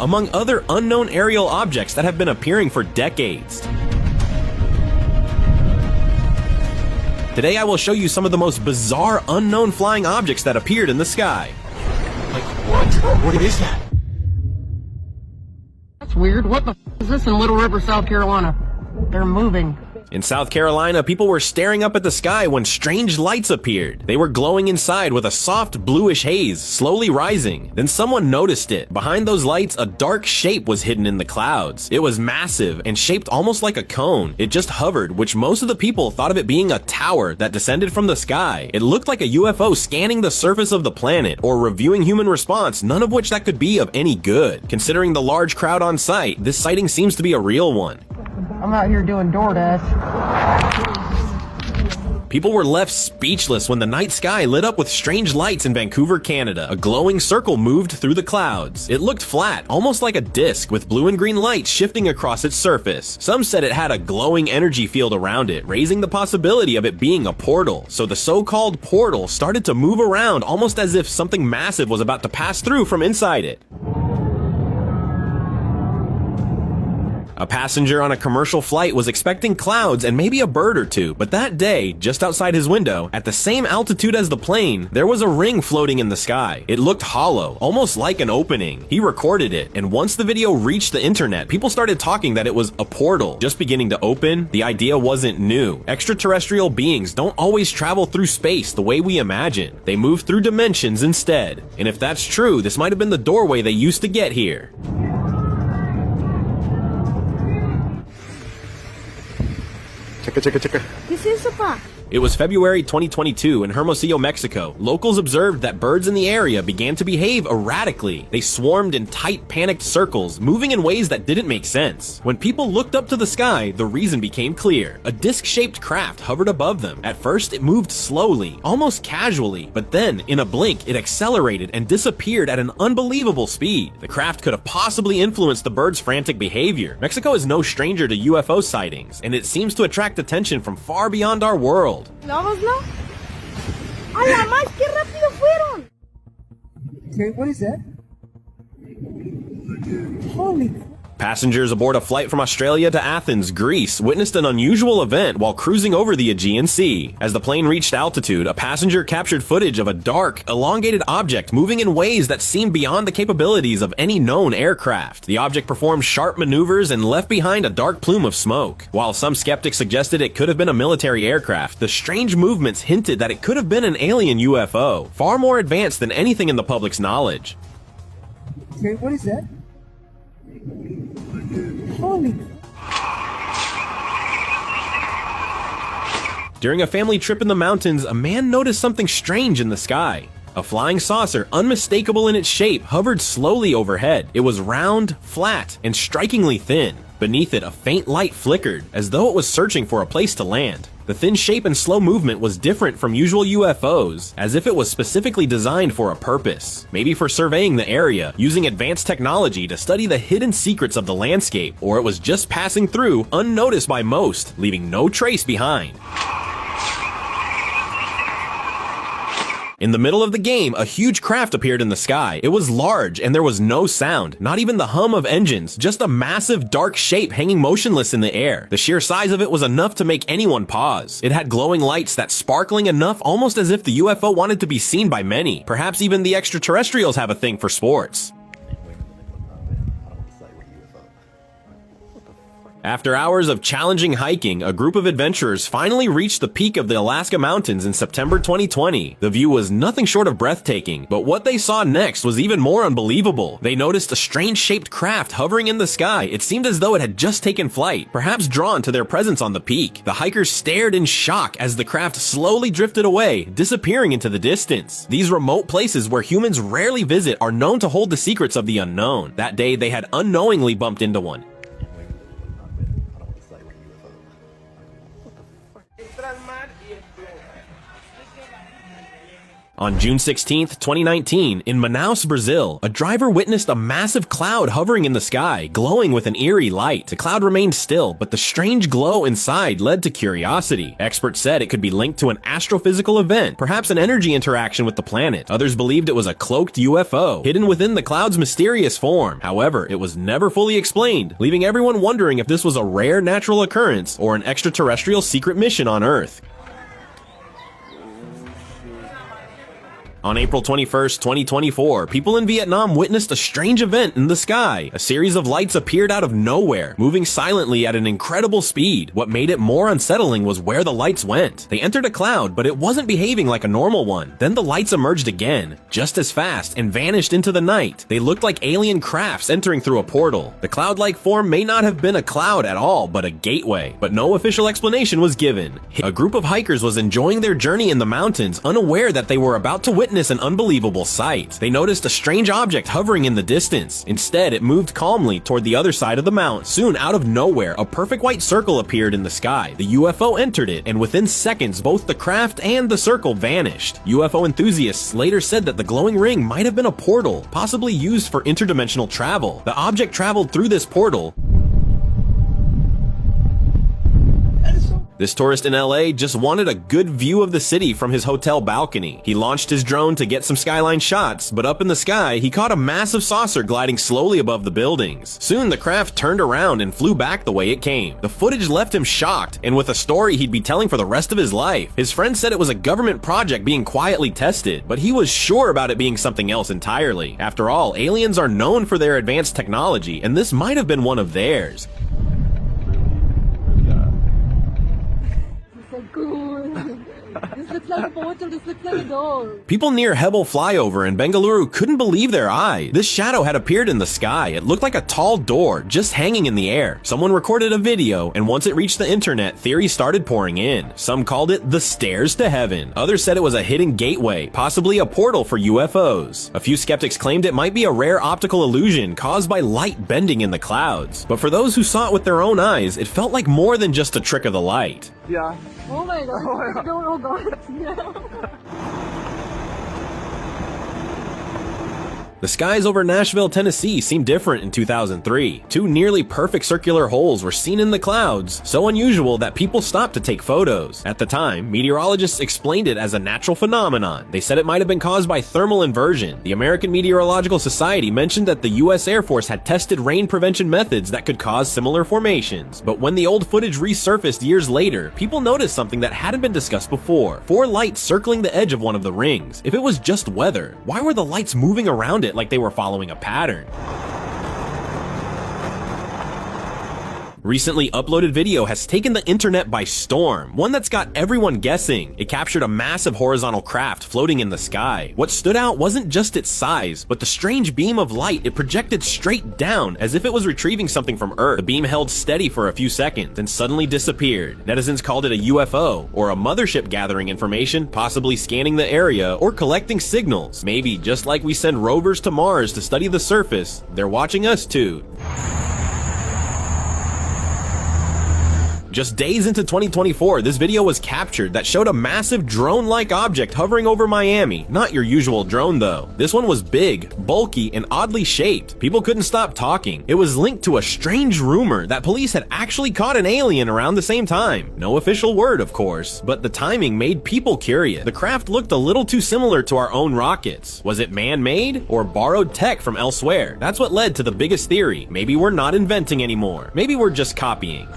among other unknown aerial objects that have been appearing for decades. Today I will show you some of the most bizarre unknown flying objects that appeared in the sky. Like what? What is that? That's weird. What the f is this in Little River, South Carolina? They're moving. In South Carolina, people were staring up at the sky when strange lights appeared. They were glowing inside with a soft bluish haze slowly rising. Then someone noticed it. Behind those lights, a dark shape was hidden in the clouds. It was massive and shaped almost like a cone. It just hovered, which most of the people thought of it being a tower that descended from the sky. It looked like a UFO scanning the surface of the planet or reviewing human response, none of which that could be of any good. Considering the large crowd on site, this sighting seems to be a real one. I'm out here doing DoorDash. People were left speechless when the night sky lit up with strange lights in Vancouver, Canada. A glowing circle moved through the clouds. It looked flat, almost like a disc, with blue and green lights shifting across its surface. Some said it had a glowing energy field around it, raising the possibility of it being a portal. So the so-called portal started to move around almost as if something massive was about to pass through from inside it. A passenger on a commercial flight was expecting clouds and maybe a bird or two, but that day, just outside his window, at the same altitude as the plane, there was a ring floating in the sky. It looked hollow, almost like an opening. He recorded it, and once the video reached the internet, people started talking that it was a portal just beginning to open. The idea wasn't new. Extraterrestrial beings don't always travel through space the way we imagine. They move through dimensions instead. And if that's true, this might have been the doorway they used to get here. Checa. ¿Qué es eso, pa? It was February 2022 in Hermosillo, Mexico. Locals observed that birds in the area began to behave erratically. They swarmed in tight, panicked circles, moving in ways that didn't make sense. When people looked up to the sky, the reason became clear. A disc-shaped craft hovered above them. At first, it moved slowly, almost casually, but then, in a blink, it accelerated and disappeared at an unbelievable speed. The craft could have possibly influenced the bird's frantic behavior. Mexico is no stranger to UFO sightings, and it seems to attract attention from far beyond our world. ¿Vamos, no? ¡A la más! ¡Qué rápido fueron! Okay, what is that? Holy... Passengers aboard a flight from Australia to Athens, Greece, witnessed an unusual event while cruising over the Aegean Sea. As the plane reached altitude, a passenger captured footage of a dark, elongated object moving in ways that seemed beyond the capabilities of any known aircraft. The object performed sharp maneuvers and left behind a dark plume of smoke. While some skeptics suggested it could have been a military aircraft, the strange movements hinted that it could have been an alien UFO, far more advanced than anything in the public's knowledge. Okay, what is that? Holy... During a family trip in the mountains, a man noticed something strange in the sky. A flying saucer, unmistakable in its shape, hovered slowly overhead. It was round, flat, and strikingly thin. Beneath it, a faint light flickered, as though it was searching for a place to land. The thin shape and slow movement was different from usual UFOs, as if it was specifically designed for a purpose. Maybe for surveying the area, using advanced technology to study the hidden secrets of the landscape, or it was just passing through, unnoticed by most, leaving no trace behind. In the middle of the game, a huge craft appeared in the sky. It was large, and there was no sound, not even the hum of engines, just a massive dark shape hanging motionless in the air. The sheer size of it was enough to make anyone pause. It had glowing lights that sparkling enough almost as if the UFO wanted to be seen by many. Perhaps even the extraterrestrials have a thing for sports. After hours of challenging hiking, a group of adventurers finally reached the peak of the Alaska Mountains in September 2020. The view was nothing short of breathtaking, but what they saw next was even more unbelievable. They noticed a strange-shaped craft hovering in the sky. It seemed as though it had just taken flight, perhaps drawn to their presence on the peak. The hikers stared in shock as the craft slowly drifted away, disappearing into the distance. These remote places where humans rarely visit are known to hold the secrets of the unknown. That day, they had unknowingly bumped into one. On June 16, 2019, in Manaus, Brazil, a driver witnessed a massive cloud hovering in the sky, glowing with an eerie light. The cloud remained still, but the strange glow inside led to curiosity. Experts said it could be linked to an astrophysical event, perhaps an energy interaction with the planet. Others believed it was a cloaked UFO, hidden within the cloud's mysterious form. However, it was never fully explained, leaving everyone wondering if this was a rare natural occurrence or an extraterrestrial secret mission on Earth. On April 21st, 2024, people in Vietnam witnessed a strange event in the sky. A series of lights appeared out of nowhere, moving silently at an incredible speed. What made it more unsettling was where the lights went. They entered a cloud, but it wasn't behaving like a normal one. Then the lights emerged again, just as fast, and vanished into the night. They looked like alien crafts entering through a portal. The cloud-like form may not have been a cloud at all, but a gateway. But no official explanation was given. A group of hikers was enjoying their journey in the mountains, unaware that they were about to witness an unbelievable sight. They noticed a strange object hovering in the distance. Instead, it moved calmly toward the other side of the mountain. Soon, out of nowhere, a perfect white circle appeared in the sky. The UFO entered it, and within seconds, both the craft and the circle vanished. UFO enthusiasts later said that the glowing ring might have been a portal, possibly used for interdimensional travel. The object traveled through this portal. This tourist in LA just wanted a good view of the city from his hotel balcony. He launched his drone to get some skyline shots, but up in the sky, he caught a massive saucer gliding slowly above the buildings. Soon, the craft turned around and flew back the way it came. The footage left him shocked, and with a story he'd be telling for the rest of his life. His friend said it was a government project being quietly tested, but he was sure about it being something else entirely. After all, aliens are known for their advanced technology, and this might have been one of theirs. This looks like a portal, this looks like a door. People near Hebel Flyover in Bengaluru couldn't believe their eyes. This shadow had appeared in the sky. It looked like a tall door just hanging in the air. Someone recorded a video, and once it reached the internet, theories started pouring in. Some called it the stairs to heaven. Others said it was a hidden gateway, possibly a portal for UFOs. A few skeptics claimed it might be a rare optical illusion caused by light bending in the clouds. But for those who saw it with their own eyes, it felt like more than just a trick of the light. Yeah. Oh my god. Oh god. Yeah. The skies over Nashville, Tennessee seemed different in 2003. Two nearly perfect circular holes were seen in the clouds, so unusual that people stopped to take photos. At the time, meteorologists explained it as a natural phenomenon. They said it might have been caused by thermal inversion. The American Meteorological Society mentioned that the US Air Force had tested rain prevention methods that could cause similar formations. But when the old footage resurfaced years later, people noticed something that hadn't been discussed before. Four lights circling the edge of one of the rings. If it was just weather, why were the lights moving around it like they were following a pattern? Recently uploaded video has taken the internet by storm, one that's got everyone guessing. It captured a massive horizontal craft floating in the sky. What stood out wasn't just its size, but the strange beam of light it projected straight down as if it was retrieving something from Earth. The beam held steady for a few seconds, then suddenly disappeared. Netizens called it a UFO, or a mothership gathering information, possibly scanning the area or collecting signals. Maybe just like we send rovers to Mars to study the surface, they're watching us too. Just days into 2024, this video was captured that showed a massive drone-like object hovering over Miami. Not your usual drone though. This one was big, bulky, and oddly shaped. People couldn't stop talking. It was linked to a strange rumor that police had actually caught an alien around the same time. No official word, of course, but the timing made people curious. The craft looked a little too similar to our own rockets. Was it man-made or borrowed tech from elsewhere? That's what led to the biggest theory. Maybe we're not inventing anymore. Maybe we're just copying.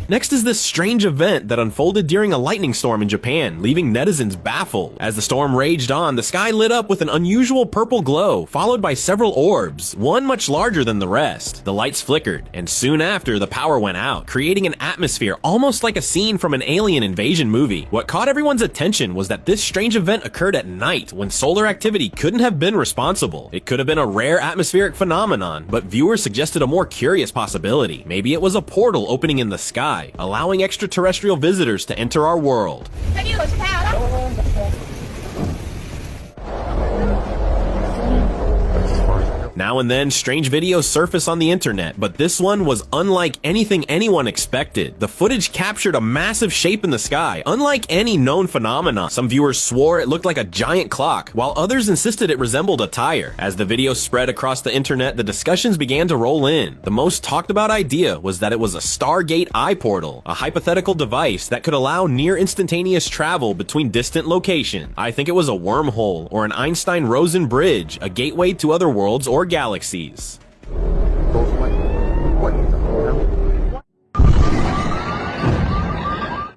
Next is this strange event that unfolded during a lightning storm in Japan, leaving netizens baffled. As the storm raged on, the sky lit up with an unusual purple glow, followed by several orbs, one much larger than the rest. The lights flickered, and soon after, the power went out, creating an atmosphere almost like a scene from an alien invasion movie. What caught everyone's attention was that this strange event occurred at night, when solar activity couldn't have been responsible. It could have been a rare atmospheric phenomenon, but viewers suggested a more curious possibility. Maybe it was a portal opening in the sky, allowing extraterrestrial visitors to enter our world. Now and then, strange videos surface on the internet, but this one was unlike anything anyone expected. The footage captured a massive shape in the sky, unlike any known phenomenon. Some viewers swore it looked like a giant clock, while others insisted it resembled a tire. As the video spread across the internet, the discussions began to roll in. The most talked about idea was that it was a Stargate eye portal, a hypothetical device that could allow near instantaneous travel between distant locations. I think it was a wormhole or an Einstein-Rosen bridge, a gateway to other worlds or galaxies.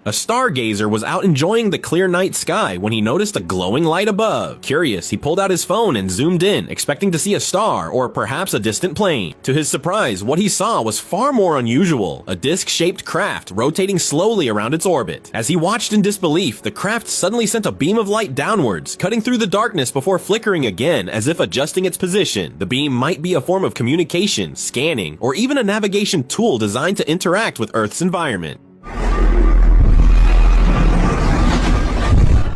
A stargazer was out enjoying the clear night sky when he noticed a glowing light above. Curious, he pulled out his phone and zoomed in, expecting to see a star or perhaps a distant plane. To his surprise, what he saw was far more unusual, a disc-shaped craft rotating slowly around its orbit. As he watched in disbelief, the craft suddenly sent a beam of light downwards, cutting through the darkness before flickering again as if adjusting its position. The beam might be a form of communication, scanning, or even a navigation tool designed to interact with Earth's environment.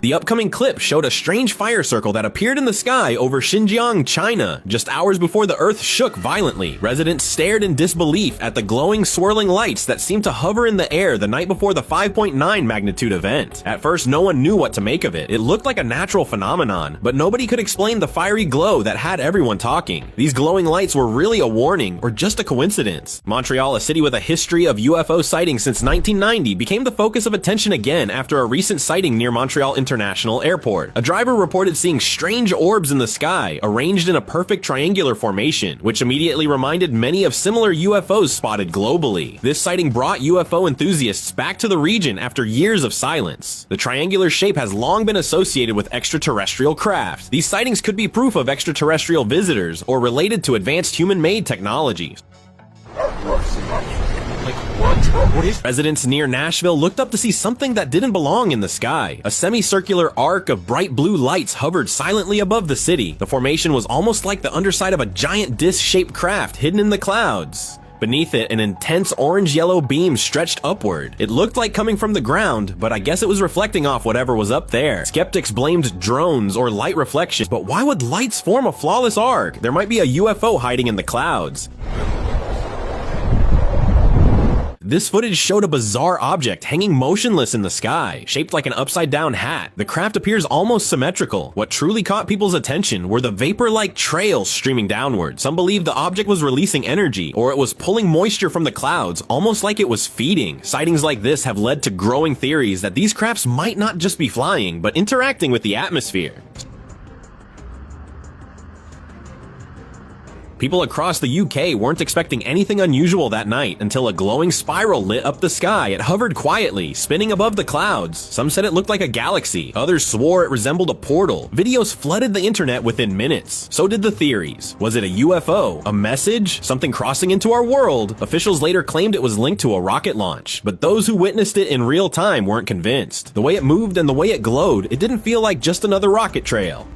The upcoming clip showed a strange fire circle that appeared in the sky over Xinjiang, China, just hours before the Earth shook violently. Residents stared in disbelief at the glowing, swirling lights that seemed to hover in the air the night before the 5.9 magnitude event. At first, no one knew what to make of it. It looked like a natural phenomenon, but nobody could explain the fiery glow that had everyone talking. These glowing lights were really a warning or just a coincidence. Montreal, a city with a history of UFO sightings since 1990, became the focus of attention again after a recent sighting near Montreal International Airport. A driver reported seeing strange orbs in the sky, arranged in a perfect triangular formation, which immediately reminded many of similar UFOs spotted globally. This sighting brought UFO enthusiasts back to the region after years of silence. The triangular shape has long been associated with extraterrestrial craft. These sightings could be proof of extraterrestrial visitors or related to advanced human-made technologies. What is? Residents near Nashville looked up to see something that didn't belong in the sky. A semicircular arc of bright blue lights hovered silently above the city. The formation was almost like the underside of a giant disc-shaped craft hidden in the clouds. Beneath it, an intense orange-yellow beam stretched upward. It looked like coming from the ground, but I guess it was reflecting off whatever was up there. Skeptics blamed drones or light reflections, but why would lights form a flawless arc? There might be a UFO hiding in the clouds. This footage showed a bizarre object hanging motionless in the sky, shaped like an upside-down hat. The craft appears almost symmetrical. What truly caught people's attention were the vapor-like trails streaming downward. Some believed the object was releasing energy, or it was pulling moisture from the clouds, almost like it was feeding. Sightings like this have led to growing theories that these crafts might not just be flying, but interacting with the atmosphere. People across the UK weren't expecting anything unusual that night until a glowing spiral lit up the sky. It hovered quietly, spinning above the clouds. Some said it looked like a galaxy. Others swore it resembled a portal. Videos flooded the internet within minutes. So did the theories. Was it a UFO? A message? Something crossing into our world? Officials later claimed it was linked to a rocket launch, but those who witnessed it in real time weren't convinced. The way it moved and the way it glowed, it didn't feel like just another rocket trail.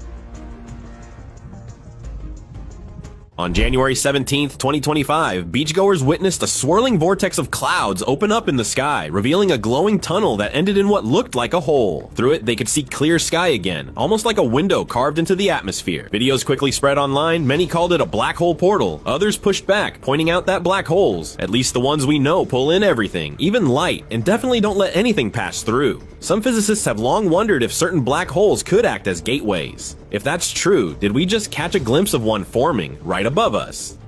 On January 17th, 2025, beachgoers witnessed a swirling vortex of clouds open up in the sky, revealing a glowing tunnel that ended in what looked like a hole. Through it, they could see clear sky again, almost like a window carved into the atmosphere. Videos quickly spread online. Many called it a black hole portal. Others pushed back, pointing out that black holes, at least the ones we know, pull in everything, even light, and definitely don't let anything pass through. Some physicists have long wondered if certain black holes could act as gateways. If that's true, did we just catch a glimpse of one forming right above us?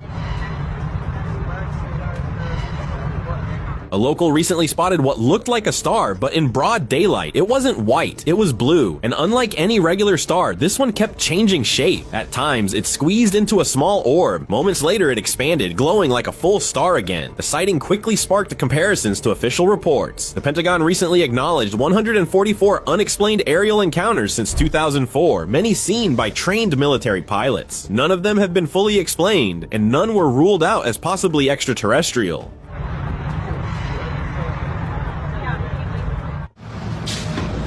A local recently spotted what looked like a star, but in broad daylight. It wasn't white, it was blue, and unlike any regular star, this one kept changing shape. At times, it squeezed into a small orb. Moments later, it expanded, glowing like a full star again. The sighting quickly sparked comparisons to official reports. The Pentagon recently acknowledged 144 unexplained aerial encounters since 2004, many seen by trained military pilots. None of them have been fully explained, and none were ruled out as possibly extraterrestrial.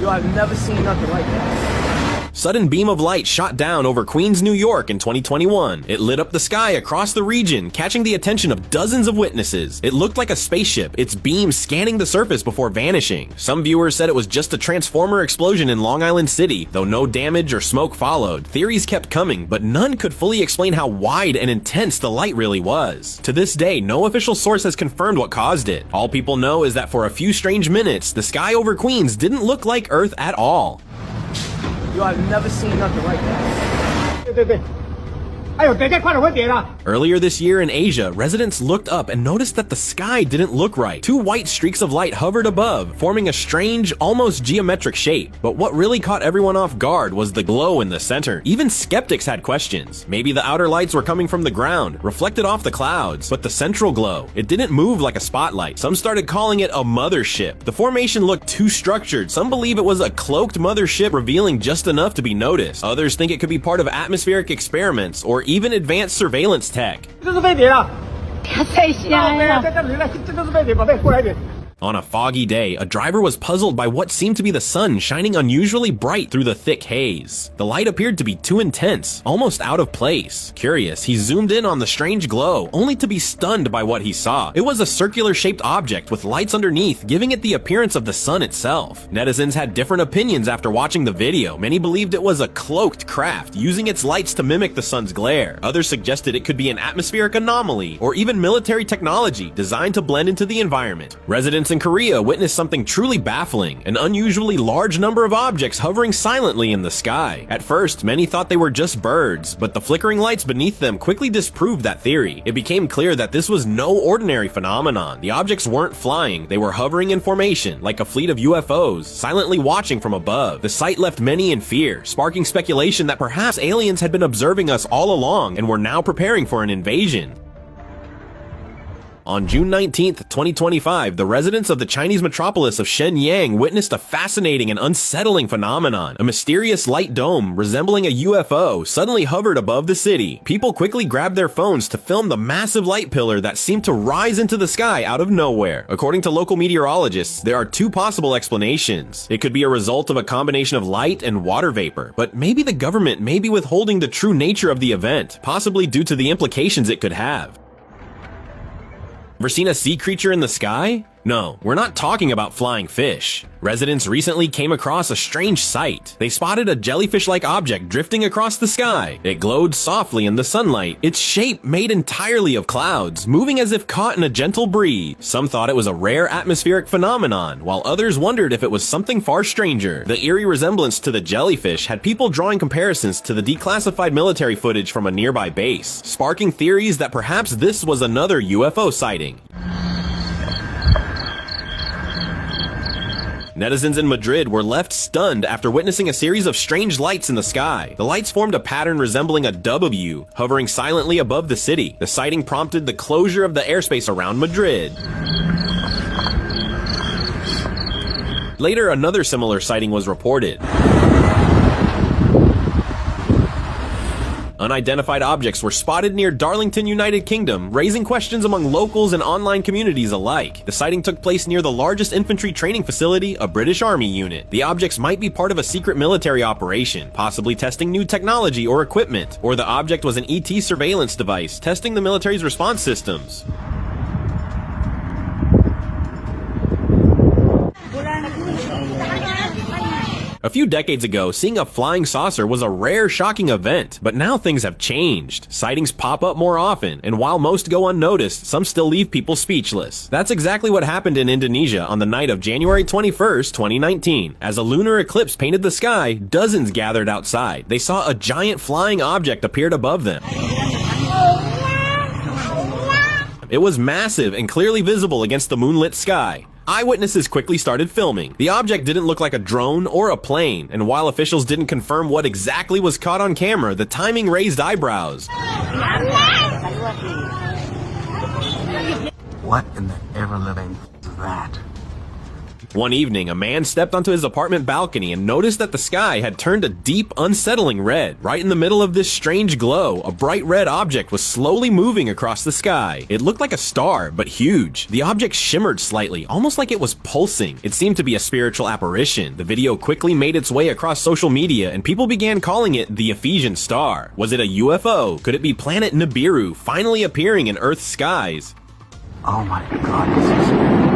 Yo, I've never seen nothing like that. Sudden beam of light shot down over Queens, New York in 2021. It lit up the sky across the region, catching the attention of dozens of witnesses. It looked like a spaceship, its beams scanning the surface before vanishing. Some viewers said it was just a transformer explosion in Long Island City. Though no damage or smoke followed, theories kept coming, but none could fully explain how wide and intense the light really was. To this day, no official source has confirmed what caused it. All people know is that for a few strange minutes, the sky over Queens didn't look like Earth at all. You have never seen nothing like that. 对对对，哎呦，等一下，快点，我点了。 Earlier this year in Asia, residents looked up and noticed that the sky didn't look right. Two white streaks of light hovered above, forming a strange, almost geometric shape. But what really caught everyone off guard was the glow in the center. Even skeptics had questions. Maybe the outer lights were coming from the ground, reflected off the clouds. But the central glow, it didn't move like a spotlight. Some started calling it a mothership. The formation looked too structured. Some believe it was a cloaked mothership revealing just enough to be noticed. Others think it could be part of atmospheric experiments or even advanced surveillance tech. 这是飞碟啊！太香了。在这里来，这都是飞碟，宝贝，过来一点。 On a foggy day, a driver was puzzled by what seemed to be the sun shining unusually bright through the thick haze. The light appeared to be too intense, almost out of place. Curious, he zoomed in on the strange glow, only to be stunned by what he saw. It was a circular-shaped object with lights underneath, giving it the appearance of the sun itself. Netizens had different opinions after watching the video. Many believed it was a cloaked craft, using its lights to mimic the sun's glare. Others suggested it could be an atmospheric anomaly, or even military technology designed to blend into the environment. Residents in Korea witnessed something truly baffling, an unusually large number of objects hovering silently in the sky. At first, many thought they were just birds, but the flickering lights beneath them quickly disproved that theory. It became clear that this was no ordinary phenomenon. The objects weren't flying, they were hovering in formation, like a fleet of UFOs, silently watching from above. The sight left many in fear, sparking speculation that perhaps aliens had been observing us all along and were now preparing for an invasion. On June 19th, 2025, the residents of the Chinese metropolis of Shenyang witnessed a fascinating and unsettling phenomenon. A mysterious light dome resembling a UFO suddenly hovered above the city. People quickly grabbed their phones to film the massive light pillar that seemed to rise into the sky out of nowhere. According to local meteorologists, there are two possible explanations. It could be a result of a combination of light and water vapor, but maybe the government may be withholding the true nature of the event, possibly due to the implications it could have. Ever seen a sea creature in the sky? No, we're not talking about flying fish. Residents recently came across a strange sight. They spotted a jellyfish-like object drifting across the sky. It glowed softly in the sunlight, its shape made entirely of clouds, moving as if caught in a gentle breeze. Some thought it was a rare atmospheric phenomenon, while others wondered if it was something far stranger. The eerie resemblance to the jellyfish had people drawing comparisons to the declassified military footage from a nearby base, sparking theories that perhaps this was another UFO sighting. Netizens in Madrid were left stunned after witnessing a series of strange lights in the sky. The lights formed a pattern resembling a W, hovering silently above the city. The sighting prompted the closure of the airspace around Madrid. Later, another similar sighting was reported. Unidentified objects were spotted near Darlington, United Kingdom, raising questions among locals and online communities alike. The sighting took place near the largest infantry training facility, a British Army unit. The objects might be part of a secret military operation, possibly testing new technology or equipment, or the object was an ET surveillance device, testing the military's response systems. A few decades ago, seeing a flying saucer was a rare, shocking event, but now things have changed. Sightings pop up more often, and while most go unnoticed, some still leave people speechless. That's exactly what happened in Indonesia on the night of January 21st, 2019. As a lunar eclipse painted the sky, dozens gathered outside. They saw a giant flying object appeared above them. It was massive and clearly visible against the moonlit sky. Eyewitnesses quickly started filming. The object didn't look like a drone or a plane, and while officials didn't confirm what exactly was caught on camera, the timing raised eyebrows. What in the ever-living is that? One evening, a man stepped onto his apartment balcony and noticed that the sky had turned a deep, unsettling red. Right in the middle of this strange glow, a bright red object was slowly moving across the sky. It looked like a star, but huge. The object shimmered slightly, almost like it was pulsing. It seemed to be a spiritual apparition. The video quickly made its way across social media, and people began calling it the Ephesian Star. Was it a UFO? Could it be planet Nibiru finally appearing in Earth's skies? Oh my God, this is...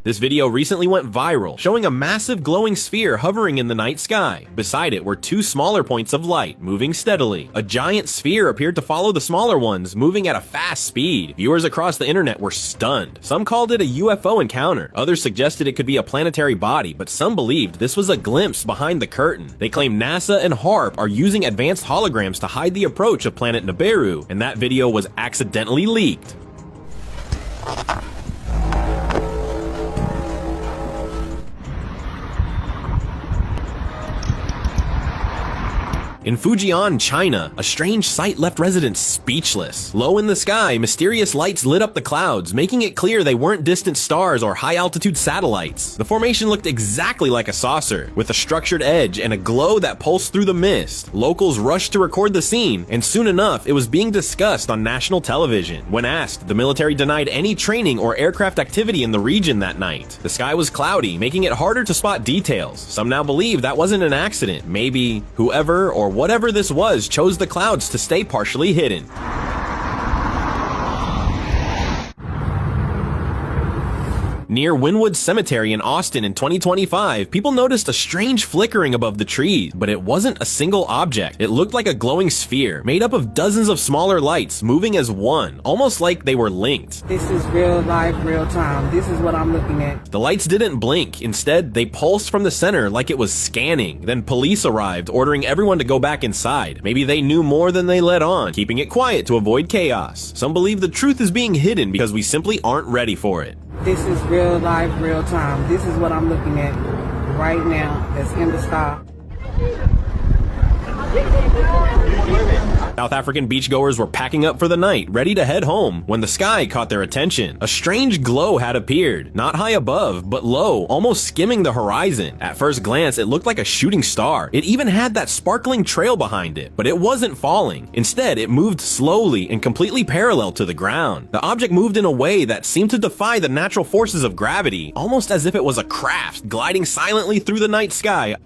This video recently went viral, showing a massive glowing sphere hovering in the night sky. Beside it were two smaller points of light, moving steadily. A giant sphere appeared to follow the smaller ones, moving at a fast speed. Viewers across the internet were stunned. Some called it a UFO encounter. Others suggested it could be a planetary body, but some believed this was a glimpse behind the curtain. They claim NASA and HAARP are using advanced holograms to hide the approach of planet Nibiru, and that video was accidentally leaked. In Fujian, China, a strange sight left residents speechless. Low in the sky, mysterious lights lit up the clouds, making it clear they weren't distant stars or high-altitude satellites. The formation looked exactly like a saucer, with a structured edge and a glow that pulsed through the mist. Locals rushed to record the scene, and soon enough, it was being discussed on national television. When asked, the military denied any training or aircraft activity in the region that night. The sky was cloudy, making it harder to spot details. Some now believe that wasn't an accident. Maybe whoever or whatever this was chose the clouds to stay partially hidden. Near Wynwood Cemetery in Austin in 2025, people noticed a strange flickering above the trees, but it wasn't a single object. It looked like a glowing sphere, made up of dozens of smaller lights moving as one, almost like they were linked. This is real life, real time. This is what I'm looking at. The lights didn't blink. Instead, they pulsed from the center like it was scanning. Then police arrived, ordering everyone to go back inside. Maybe they knew more than they let on, keeping it quiet to avoid chaos. Some believe the truth is being hidden because we simply aren't ready for it. This is real life, real time. This is what I'm looking at right now that's in the sky. South African beachgoers were packing up for the night, ready to head home, when the sky caught their attention. A strange glow had appeared, not high above, but low, almost skimming the horizon. At first glance, it looked like a shooting star. It even had that sparkling trail behind it, but it wasn't falling. Instead, it moved slowly and completely parallel to the ground. The object moved in a way that seemed to defy the natural forces of gravity, almost as if it was a craft gliding silently through the night sky.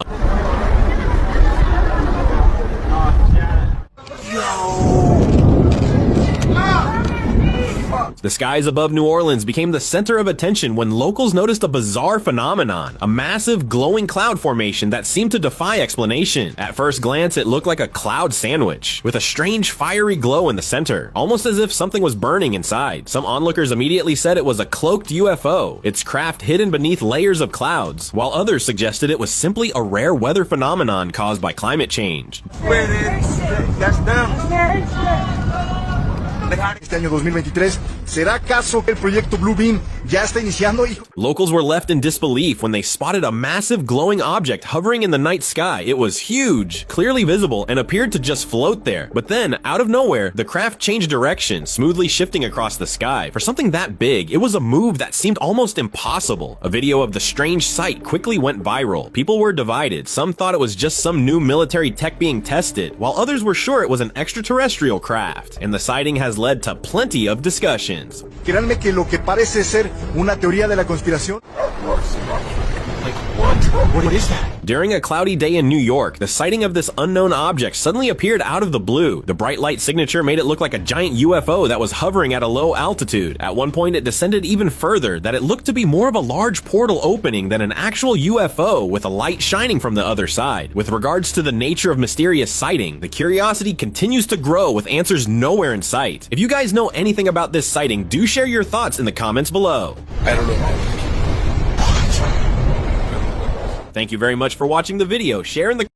The skies above New Orleans became the center of attention when locals noticed a bizarre phenomenon, a massive glowing cloud formation that seemed to defy explanation. At first glance, it looked like a cloud sandwich, with a strange fiery glow in the center, almost as if something was burning inside. Some onlookers immediately said it was a cloaked UFO, its craft hidden beneath layers of clouds, while others suggested it was simply a rare weather phenomenon caused by climate change. That's them. Este año 2023, ¿será acaso que el proyecto Blue Beam ya está iniciando? Locals were left in disbelief when they spotted a massive glowing object hovering in the night sky. It was huge, clearly visible, and appeared to just float there. But then, out of nowhere, the craft changed direction, smoothly shifting across the sky. For something that big, it was a move that seemed almost impossible. A video of the strange sight quickly went viral. People were divided. Some thought it was just some new military tech being tested, while others were sure it was an extraterrestrial craft. And the sighting has led to plenty of discussions. Créanme que lo que parece ser una teoría de la conspiración. What is that? During a cloudy day in New York, the sighting of this unknown object suddenly appeared out of the blue. The bright light signature made it look like a giant UFO that was hovering at a low altitude. At one point, it descended even further, that it looked to be more of a large portal opening than an actual UFO with a light shining from the other side. With regards to the nature of mysterious sighting, the curiosity continues to grow with answers nowhere in sight. If you guys know anything about this sighting, do share your thoughts in the comments below. I don't know. Thank you very much for watching the video. Share in the